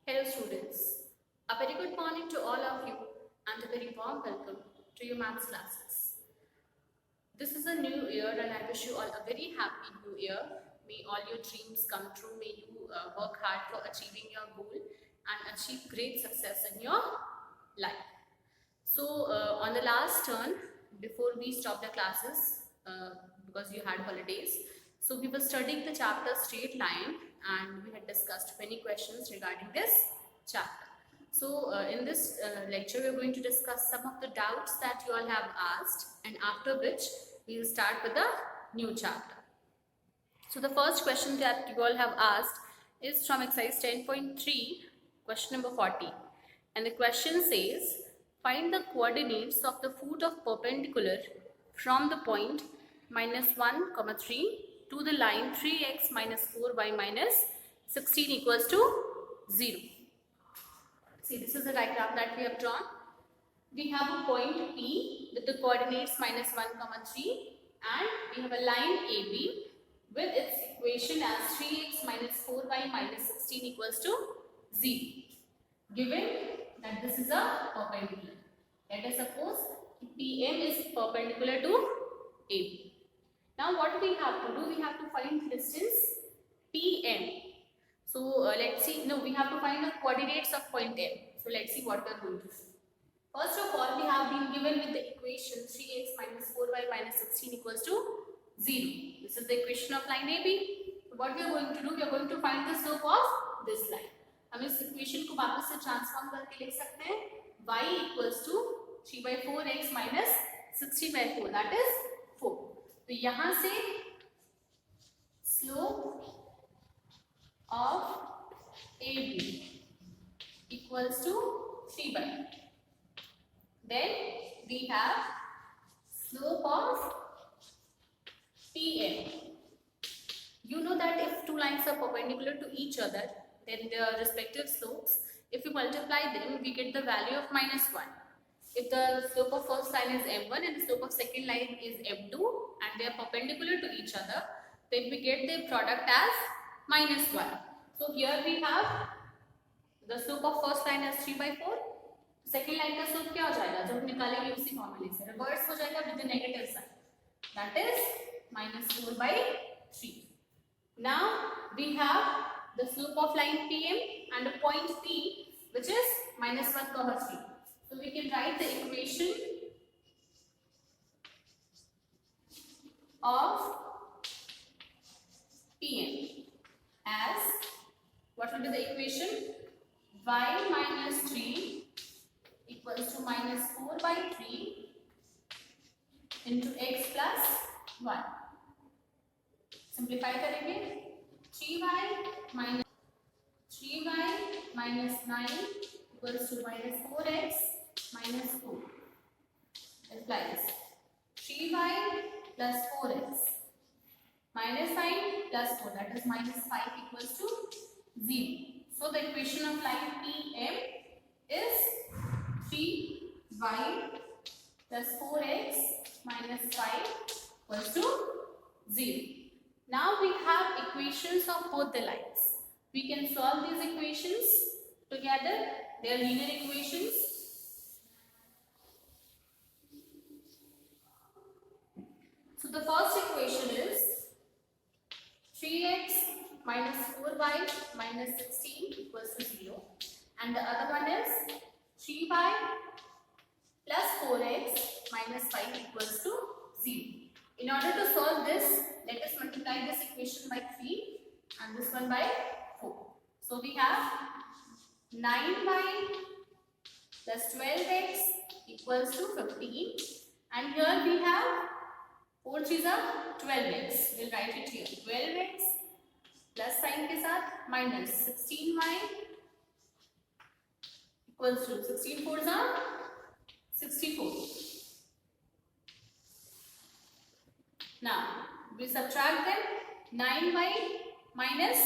Hello students, a very good morning to all of you and a very warm welcome to your maths classes. This is a new year and I wish you all a very happy new year. May all your dreams come true. May you work hard for achieving your goal and achieve great success in your life. So on the last turn, before we stopped the classes, because you had holidays, so we were studying the chapter straight line and we had discussed many questions regarding this chapter. So in this lecture, we are going to discuss some of the doubts that you all have asked, and after which we will start with the new chapter. So the first question that you all have asked is from exercise 10.3, question number 40. And the question says, find the coordinates of the foot of perpendicular from the point -1, 3 to the line 3x minus 4y minus 16 equals to 0. See, this is the diagram that we have drawn. We have a point P with the coordinates -1, 3, and we have a line AB with its equation as 3x minus 4y minus 16 equals to 0. Given that this is a perpendicular, let us suppose PM is perpendicular to AB. Now what we have to do? We have to find distance PM. So let's see. No, we have to find the coordinates of point M. So let's see what we are going to do. First of all, we have been given with the equation 3x minus 4y minus 16 equals to 0. This is the equation of line AB. So what we are going to do? We are going to find the slope of this line. हम इस equation को वापस से transform करके लिख सकते हैं y equals to 3/4x minus 60/4, that is 4. तो यहाँ से slope of AB equals to 3/4. Then we have slope of PM. You know that if two lines are perpendicular to each other, then their respective slopes, if we multiply them, we get the value of -1. If the slope of first line is m1 and the slope of second line is m2 and they are perpendicular to each other, then we get their product as -1. So here we have the slope of first line as 3/4. Second line का slope क्या हो जाएगा? जब हम निकालेंगे उसी फॉर्मूले से रिवर्स हो जाएगा with the negative sign, that is -4/3. Now we have the slope of line PM and a point P which is -1, 3. So we can write the equation of PM as, what will be the equation? Y minus 3 equals to -4/3 into x plus 1. Simplify करेंगे 3y minus 9 equals to -4x minus 4. Implies 3y plus 4x minus 9 plus 4, that is -5 equals to 0. So the equation of line PM is 3y plus 4x minus 5 equals to 0. Now we have equations of both the lines. We can solve these equations together. They are linear equations. So the first equation is 3x minus 4y minus 16 equals to 0. And the other one is 3y plus 4x minus 5 equals to 0. In order to solve this, let us multiply this equation by 3 and this one by 4. So we have 9y plus 12x equals to 15. And here we have 4 3s are 12x. We'll write it here. 12x plus sign के साथ minus 16y equals to 16 4s are 64. Now we subtract them. 9y minus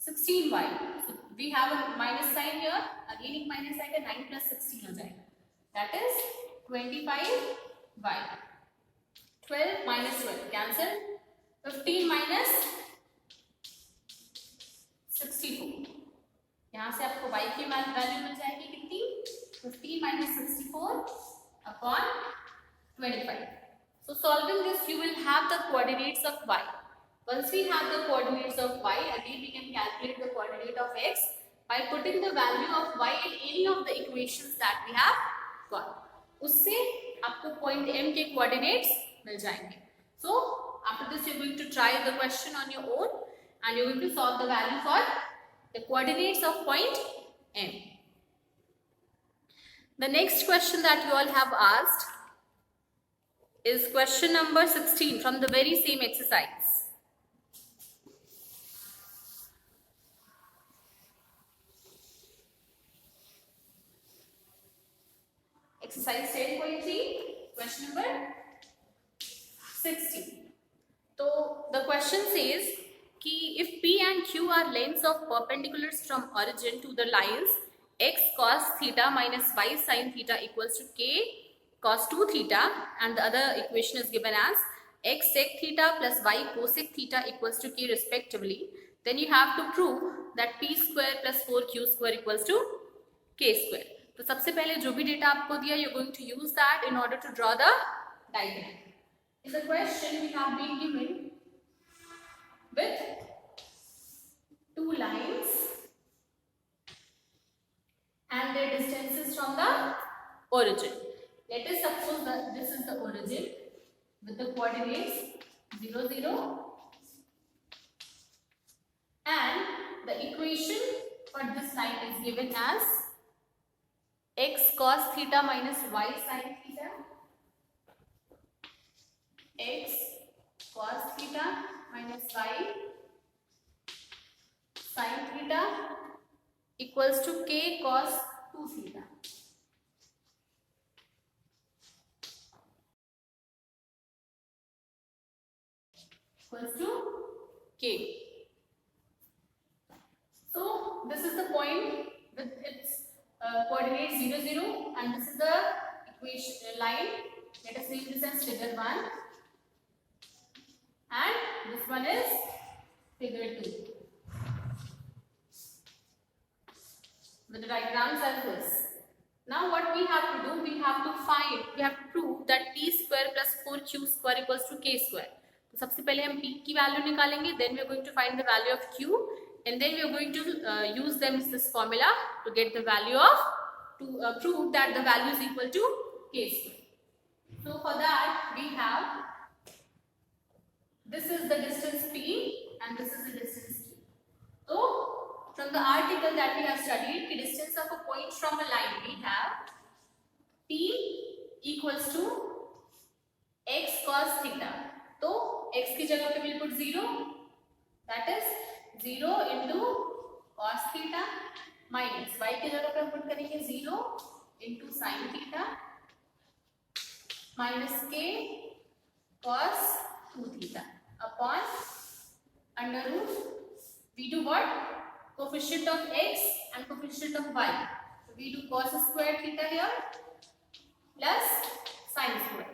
16y. So we have a minus sign here. Again एक minus आएगा, 9 plus 16 हो जाएगा. That is 25y. 12 minus 12 cancel. 15 minus 64. यहाँ से आपको की वैल्यू मिल जाएगी कितनी, 15 minus 64 upon 25. So solving this, you will have the coordinates of y. Once we have the coordinates of y, again we can calculate the coordinate of x by putting the value of y in any of the equations that we have got. उससे आपको point m के coordinates मिल जाएंगे. So after this, you are going to try the question on your own, and you are going to solve the value for the coordinates of point m. The next question that you all have asked is question number 16 from the very same exercise. Exercise 10.3, question number 16. So the question says कि if P and Q are lengths of perpendiculars from origin to the lines x cos theta minus y sin theta equals to k cos 2 theta, and the other equation is given as x sec theta plus y cosec theta equals to k respectively, then you have to prove that p square plus 4q square equals to k square. तो सबसे पहले जो भी data आपको दिया, you're going to use that in order to draw the diagram. In the question, we have been given with two lines and their distances from the origin. Let us suppose that this is the origin with the coordinates 0, 0, and the equation for this line is given as x cos theta minus y sin theta, x cos theta minus y sin theta equals to k cos 2 theta. Equals to k. So this is the point with its coordinates 0, 0, and this is the equation line. Let us name this as figure 1, and this one is figure 2. With the diagrams as this. Now what we have to do, we have to prove that p square plus 4q square equals to k square. तो सबसे पहले हम p की value निकालेंगे, then we are going to find the value of q, and then we are going to use them as this formula to get the value of, to prove that the value is equal to k square. So for that we have, this is the distance p and this is the distance q. So from the article that we have studied, the distance of a point from a line, we have p equals to x cos theta. तो x की जगह पे we'll put 0, that is 0 into cos theta, minus y की जगह पे हम put करेंगे 0 into sin theta minus k cos 2 theta upon under root, we do what? Coefficient of x and coefficient of y. So we do cos square theta here plus sin square.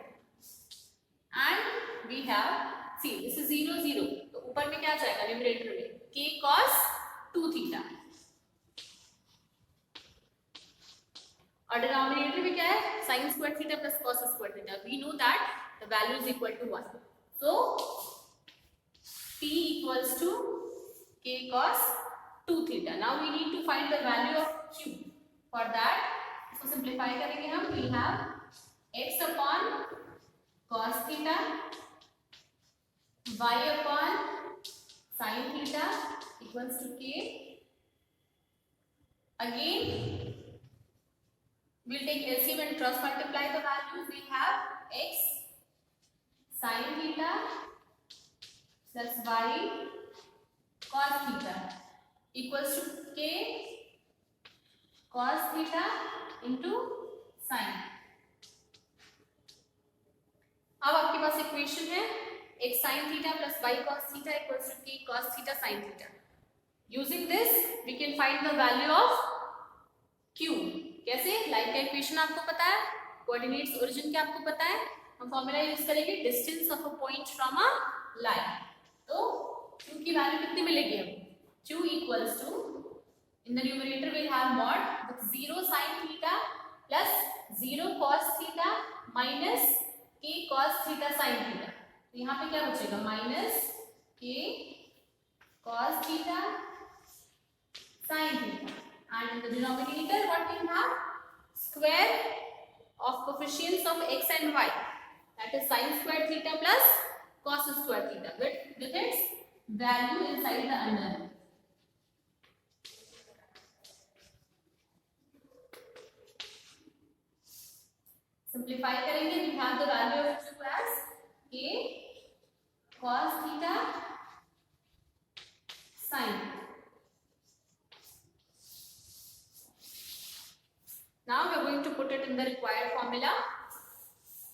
And we have, see, this is 0, 0. तो ऊपर में क्या जाएगा numerator में? k cos 2 theta. और denominator में क्या है? sin square theta plus cos square theta. We know that the value is equal to 1. So p equals to k cos 2 theta. Now we need to find the value of q. For that, इसको simplify करेंगे हम. We have x upon cos theta, y upon sin theta equals to k. Again, we'll take LCM and cross multiply the values. We have x sin theta plus y cos theta equals to k cos theta into sin. अब आपके पास equation है x sin theta plus y cos theta equals to k cos theta sin theta. Using this, we can find the value of q. कैसे? Line का equation आपको पता है, coordinates origin के आपको पता है, हम फॉर्मूला यूज करेंगे distance of a point from a line. तो q की वैल्यू कितनी मिलेगी हमें? q equals to In the numerator we'll have mod with 0 sin theta plus 0 cos theta minus k cos theta sin theta. तो यहाँ पे क्या बचेगा minus k cos theta sin theta, and in the denominator what we have square of coefficients of x and y, that is sin square theta plus cos square theta with its value inside the under root. Simplify करेंगे, we have the value of q as k cos theta sin theta. Now we are going to put it in the required formula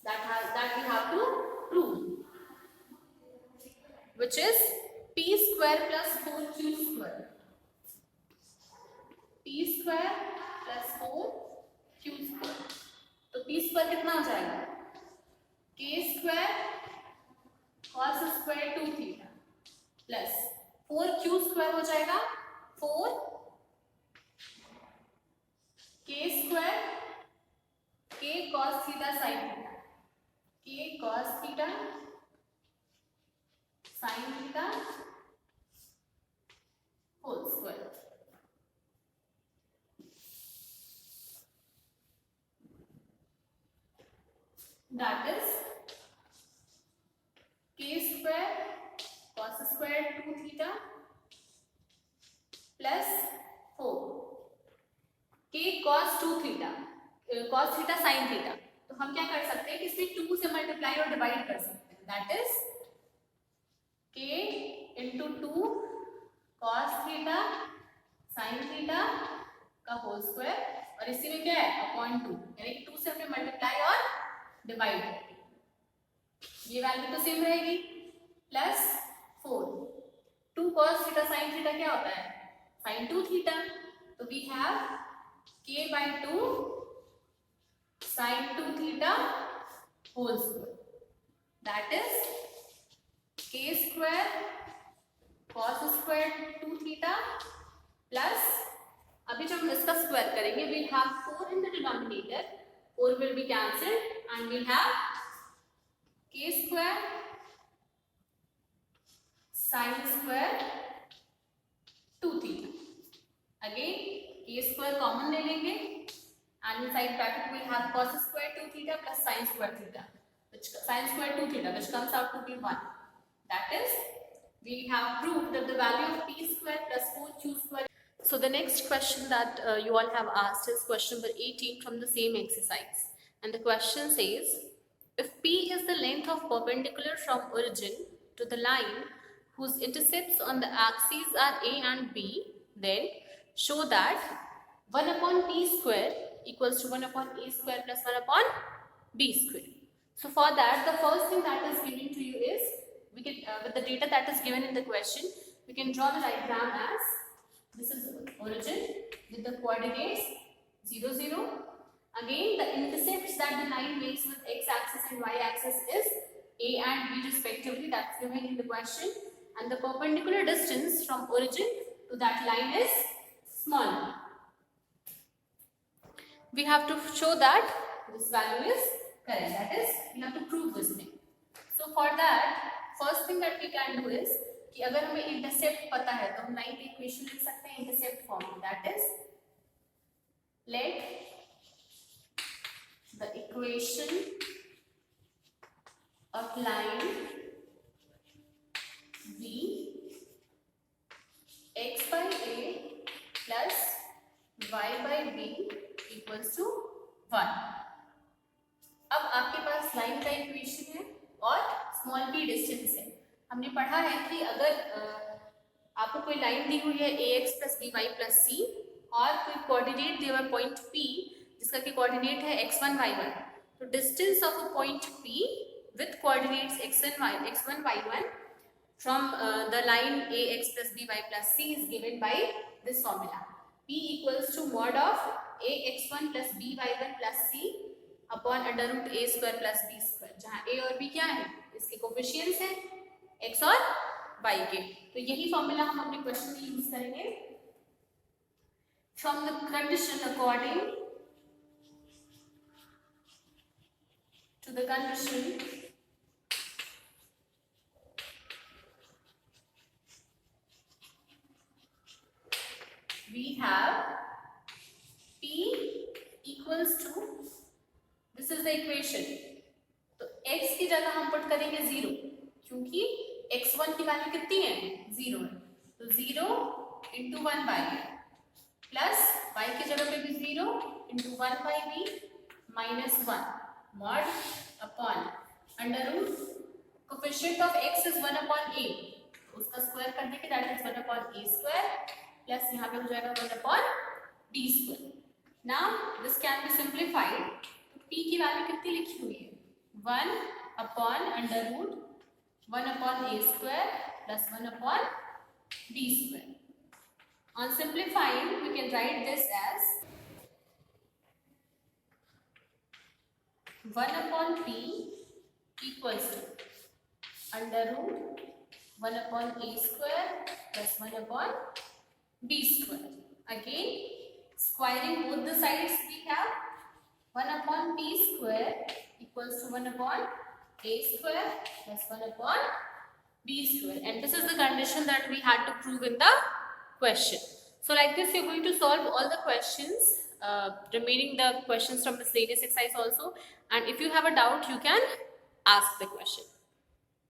that we have to prove, which is p square plus 4q square. p square plus 4q square. तो p square कितना हो जाएगा k square cos square 2 theta plus 4q square हो जाएगा 4 k square k cos theta sin theta k cos theta sin theta whole square. That is k square cos square 2 theta plus 4 k cos 2 theta cos theta sin theta. तो हम क्या कर सकते हैं कि इसमें 2 से मल्टीप्लाई और डिवाइड कर सकते हैं. That is k into 2 cos theta sin theta का होल स्क्वायर, और इसी में क्या है अपॉन 2, यानी कि 2 से हमने मल्टीप्लाई और डिवाइड, ये वैल्यू तो सेम रहेगी, plus 4 2 cos theta sin theta क्या होता है sin 2 थीटा. तो we have k by 2 sin 2 theta whole square, that is k square cos square 2 theta plus, अभी जब हम इसका स्क्वायर करेंगे we'll have 4 in the denominator, 4 will be cancelled and we'll have k square sin square 2 theta. Again k square common ले लेंगे and inside bracket we have cos square 2 theta plus sin square theta, which sin square 2 theta which comes out to be 1. That is, we have proved that the value of p square plus 4q square. So the next question that you all have asked is question number 18 from the same exercise, and the question says, if p is the length of perpendicular from origin to the line whose intercepts on the axes are a and b, then show that 1 upon p square equals to 1 upon a square plus 1 upon b square. So for that, the first thing that is given to you is, we can with the data that is given in the question, we can draw the diagram as, this is origin with the coordinates 0 0. Again, the intercepts that the line makes with x-axis and y-axis is a and b respectively, that's given in the question, and the perpendicular distance from origin to that line is small. We have to show that this value is correct, that is, we have to prove this thing. So for that, first thing that we can do is कि अगर हमें intercept पता है तो हम line की equation लिख सकते हैं इंटरसेप्ट फॉर्म में, that is let the equation of line be x by a plus y by b equals to 1. अब आपके पास लाइन का इक्वेशन है और स्मॉल p डिस्टेंस है. हमने पढ़ा है कि अगर आपको कोई लाइन दी हुई है ax plus by plus c और कोई कोऑर्डिनेट दिया हुआ है पॉइंट p जिसका कि कोऑर्डिनेट है x1 y1, तो distance of a point p with coordinates x1 y1 from the line ax plus by plus c is given by this formula. p equals to mod of ax1 plus by1 plus c upon under root a square plus b square, जहाँ a और b क्या है, इसके coefficients हैं x और y के. तो यही फॉर्मूला हम अपने क्वेश्चन में यूज करेंगे. from the condition according to the condition we have P equals to, this is the equation, तो x की जगह हम पुट करेंगे 0 क्योंकि x1 की वैल्यू कितनी है 0 है, तो 0 into 1 by a plus y की जगह पे भी 0 into 1 by b minus 1 mod upon under root coefficient of x is 1 upon a, तो उसका स्क्वायर कर देंगे, that is 1 upon a square plus यहाँ पे हो जाएगा 1 upon d square. Now this can be simplified. तो p की वैल्यू कितनी लिखी हुई है 1 upon under root 1 upon a square plus 1 upon b square. On simplifying, we can write this as 1 upon p equals to under root 1 upon a square plus 1 upon b square. Again, squaring both the sides, we have 1 upon p square equals to 1 upon a square plus 1 upon b square. And this is the condition that we had to prove in the question. So like this, you're going to solve all the questions, remaining the questions from the miscellaneous exercise also. And if you have a doubt, you can ask the question.